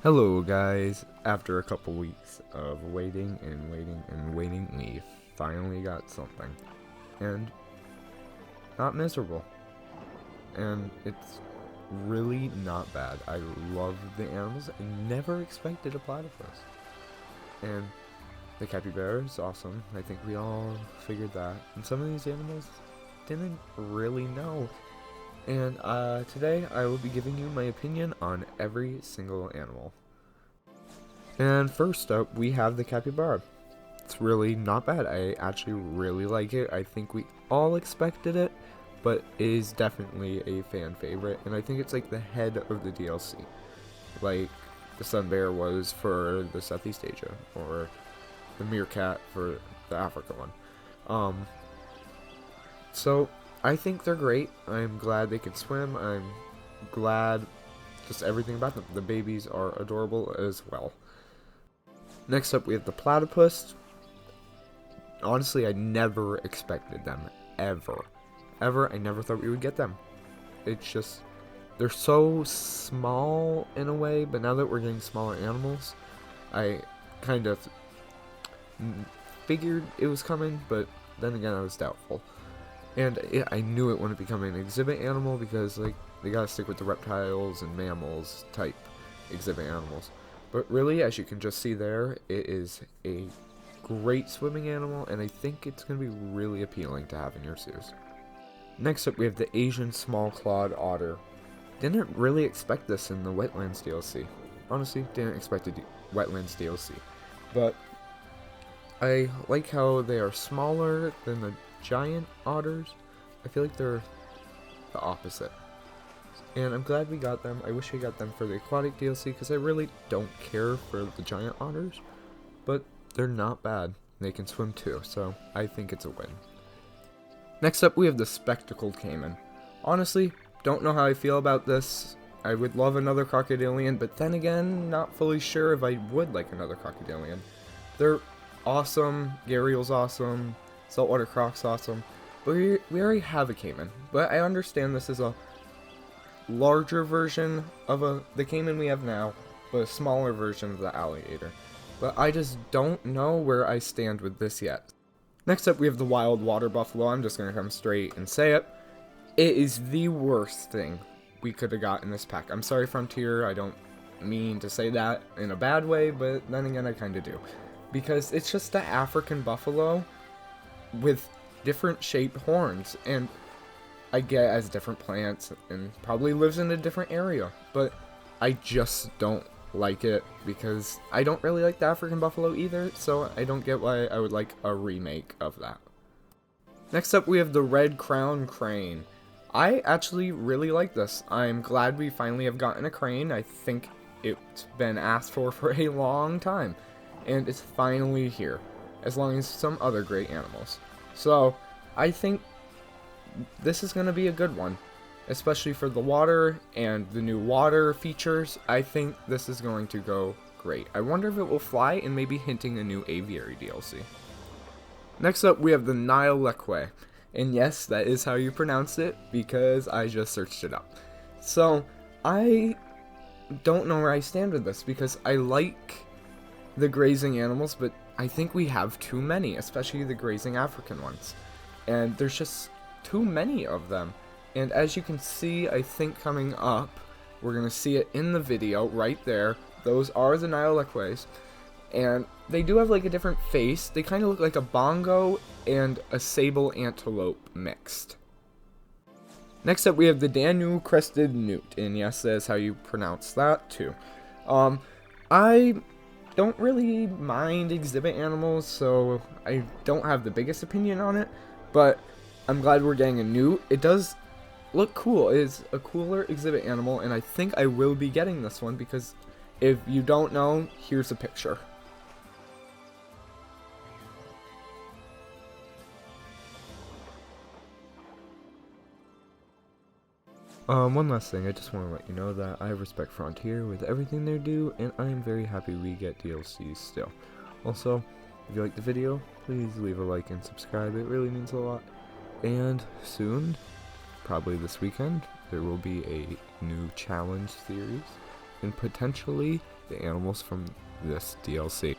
Hello guys, after a couple weeks of waiting and waiting and waiting, we finally got something. And not miserable. And it's really not bad. I love the animals. I never expected a platypus. And the capybara is awesome. I think we all figured that. And some of these animals didn't really know. And today I will be giving you my opinion on every single animal. And first up, we have the capybara. It's really not bad. I actually really like it. I think we all expected it, but it is definitely a fan favorite. And I think it's like the head of the DLC. Like the sun bear was for the Southeast Asia, or the meerkat for the Africa one. So I think they're great. I'm glad they can swim. I'm glad just everything about them. The babies are adorable as well. Next up, we have the platypus. Honestly, I never expected them. Ever. I never thought we would get them. It's just, they're so small in a way, but now that we're getting smaller animals, I kind of figured it was coming, but then again, I was doubtful. And I knew it wouldn't become an exhibit animal because, like, they gotta stick with the reptiles and mammals type exhibit animals. But really, as you can just see there, it is a great swimming animal, and I think it's going to be really appealing to have in your zoos. Next up, we have the Asian Smallclawed Otter. Didn't really expect this in the Wetlands DLC. Honestly, didn't expect a Wetlands DLC. But I like how they are smaller than the giant otters. I feel like they're the opposite. And I'm glad we got them. I wish we got them for the aquatic DLC because I really don't care for the giant otters. But they're not bad. They can swim too, so I think it's a win. Next up, we have the spectacled caiman. Honestly, don't know how I feel about this. I would love another crocodilian, but then again, not fully sure if I would like another crocodilian. They're awesome. Gharial's awesome. Saltwater croc's awesome. But we already have a caiman. But I understand this is a larger version of the caiman we have now, but a smaller version of the alligator. But I just don't know where I stand with this yet. Next up, we have the wild water buffalo. I'm just going to come straight and say it. It is the worst thing we could have got in this pack. I'm sorry, Frontier. I don't mean to say that in a bad way, but then again, I kind of do. Because it's just the African buffalo with different shaped horns, and I get it as different plants and probably lives in a different area, but I just don't like it because I don't really like the African buffalo either, so I don't get why I would like a remake of that. Next up, we have the red crown crane. I actually really like this. I'm glad we finally have gotten a crane. I think it's been asked for a long time, and it's finally here, as long as some other great animals. So I think this is going to be a good one, especially for the water and the new water features. I think this is going to go great. I wonder if it will fly and maybe hinting a new aviary DLC. Next up, we have the Nile leque. And yes, that is how you pronounce it because I just searched it up. So I don't know where I stand with this because I like the grazing animals, but I think we have too many, especially the grazing African ones. And there's just too many of them. And as you can see, I think coming up, we're going to see it in the video right there. Those are the Nile leques. And they do have like a different face. They kind of look like a bongo and a sable antelope mixed. Next up, we have the Danu Crested Newt. And yes, that is how you pronounce that too. I don't really mind exhibit animals, so I don't have the biggest opinion on it. But I'm glad we're getting a newt. It does look cool. It is a cooler exhibit animal, and I think I will be getting this one because if you don't know, here's a picture. One last thing, I just want to let you know that I respect Frontier with everything they do, and I am very happy we get DLCs still. Also, if you liked the video, please leave a like and subscribe. It really means a lot. And soon, probably this weekend, there will be a new challenge series and potentially the animals from this DLC.